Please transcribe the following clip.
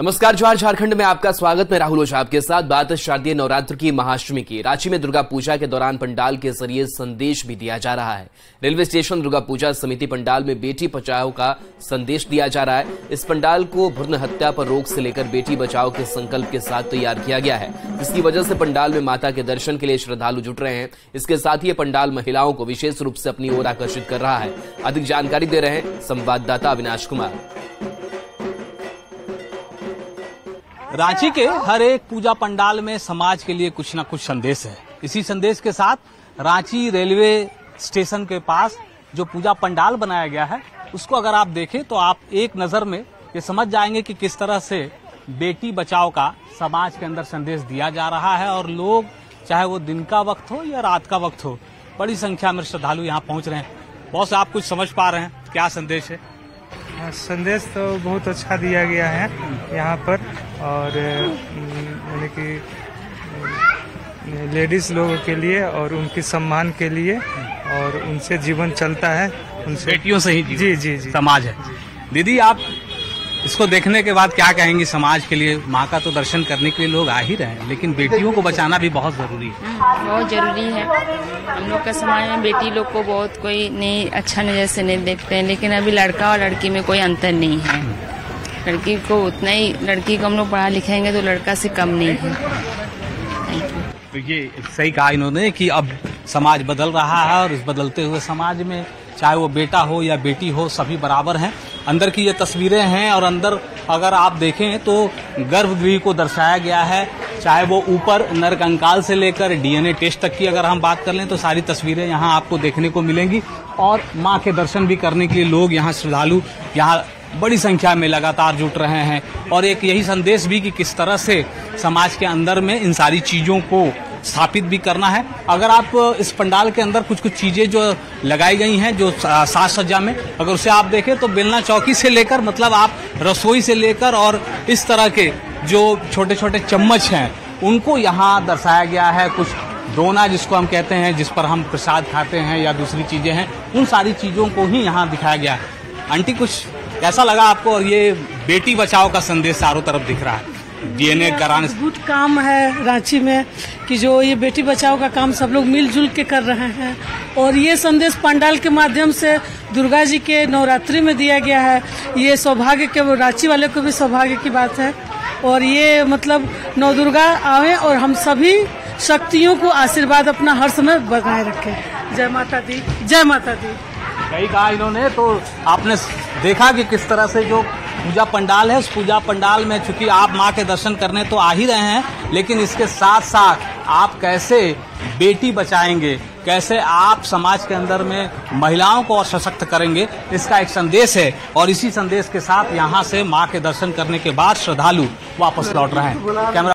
नमस्कार, जोहार। झारखंड में आपका स्वागत। मैं राहुल ओझा आपके साथ। बात शारदीय नवरात्र की महाअष्टमी की। रांची में दुर्गा पूजा के दौरान पंडाल के जरिए संदेश भी दिया जा रहा है। रेलवे स्टेशन दुर्गा पूजा समिति पंडाल में बेटी बचाओ का संदेश दिया जा रहा है। इस पंडाल को भ्रूण हत्या पर रोक से लेकर बेटी बचाओ के संकल्प के साथ तैयार किया गया है, जिसकी वजह से पंडाल में माता के दर्शन के लिए श्रद्धालु जुट रहे हैं। इसके साथ ही ये पंडाल महिलाओं को विशेष रूप से अपनी ओर आकर्षित कर रहा है। अधिक जानकारी दे रहे हैं संवाददाता अविनाश कुमार। रांची के हर एक पूजा पंडाल में समाज के लिए कुछ न कुछ संदेश है। इसी संदेश के साथ रांची रेलवे स्टेशन के पास जो पूजा पंडाल बनाया गया है, उसको अगर आप देखें तो आप एक नजर में ये समझ जाएंगे कि किस तरह से बेटी बचाओ का समाज के अंदर संदेश दिया जा रहा है। और लोग, चाहे वो दिन का वक्त हो या रात का वक्त हो, बड़ी संख्या में श्रद्धालु यहाँ पहुंच रहे हैं। बॉस, आप कुछ समझ पा रहे हैं क्या संदेश है? संदेश तो बहुत अच्छा दिया गया है यहाँ पर, और यानी कि लेडीज लोगों के लिए और उनके सम्मान के लिए, और उनसे जीवन चलता है, उनसे बेटियों से ही जी समाज है। दीदी, आप इसको देखने के बाद क्या कहेंगी? समाज के लिए माँ का तो दर्शन करने के लिए लोग आ ही रहे हैं, लेकिन बेटियों को बचाना भी बहुत जरूरी है। बहुत जरूरी है। हम लोग का समाज में बेटी लोग को बहुत कोई नहीं अच्छा नजर से नहीं देखते हैं, लेकिन अभी लड़का और लड़की में कोई अंतर नहीं है। लड़की को उतना ही, लड़की को हम लोग पढ़ा लिखाएंगे तो लड़का से कम नहीं है। तो ये सही कहा इन्होंने कि अब समाज बदल रहा है, और इस बदलते हुए समाज में चाहे वो बेटा हो या बेटी हो, सभी बराबर हैं। अंदर की ये तस्वीरें हैं, और अंदर अगर आप देखें तो गर्भगृह को दर्शाया गया है। चाहे वो ऊपर नर कंकाल से लेकर डीएनए टेस्ट तक की अगर हम बात कर लें तो सारी तस्वीरें यहाँ आपको देखने को मिलेंगी। और माँ के दर्शन भी करने के लिए लोग यहाँ, श्रद्धालु यहाँ बड़ी संख्या में लगातार जुट रहे हैं। और एक यही संदेश भी कि किस तरह से समाज के अंदर में इन सारी चीजों को स्थापित भी करना है। अगर आप इस पंडाल के अंदर कुछ चीजें जो लगाई गई हैं, जो साज सज्जा में, अगर उसे आप देखें तो बेलना चौकी से लेकर, मतलब आप रसोई से लेकर, और इस तरह के जो छोटे छोटे चम्मच हैं उनको यहाँ दर्शाया गया है। कुछ दोना जिसको हम कहते हैं, जिस पर हम प्रसाद खाते हैं या दूसरी चीजें हैं, उन सारी चीजों को ही यहाँ दिखाया गया है। आंटी, कुछ कैसा लगा आपको? और ये बेटी बचाओ का संदेश चारों तरफ दिख रहा है, डीएनए कराने से। बहुत काम है रांची में कि जो ये बेटी बचाओ का काम सब लोग मिलजुल के कर रहे हैं, और ये संदेश पंडाल के माध्यम से दुर्गा जी के नवरात्रि में दिया गया है। ये सौभाग्य के, रांची वाले को भी सौभाग्य की बात है। और ये मतलब नव दुर्गा आवे और हम सभी शक्तियों को आशीर्वाद अपना हर समय बनाए रखें। जय माता दी, जय माता दी। सही कहा इन्होंने। तो आपने देखा कि किस तरह से जो पूजा पंडाल है, उस पूजा पंडाल में चूंकि आप माँ के दर्शन करने तो आ ही रहे हैं, लेकिन इसके साथ साथ आप कैसे बेटी बचाएंगे, कैसे आप समाज के अंदर में महिलाओं को और सशक्त करेंगे, इसका एक संदेश है। और इसी संदेश के साथ यहाँ से माँ के दर्शन करने के बाद श्रद्धालु वापस लौट रहे हैं। कैमरा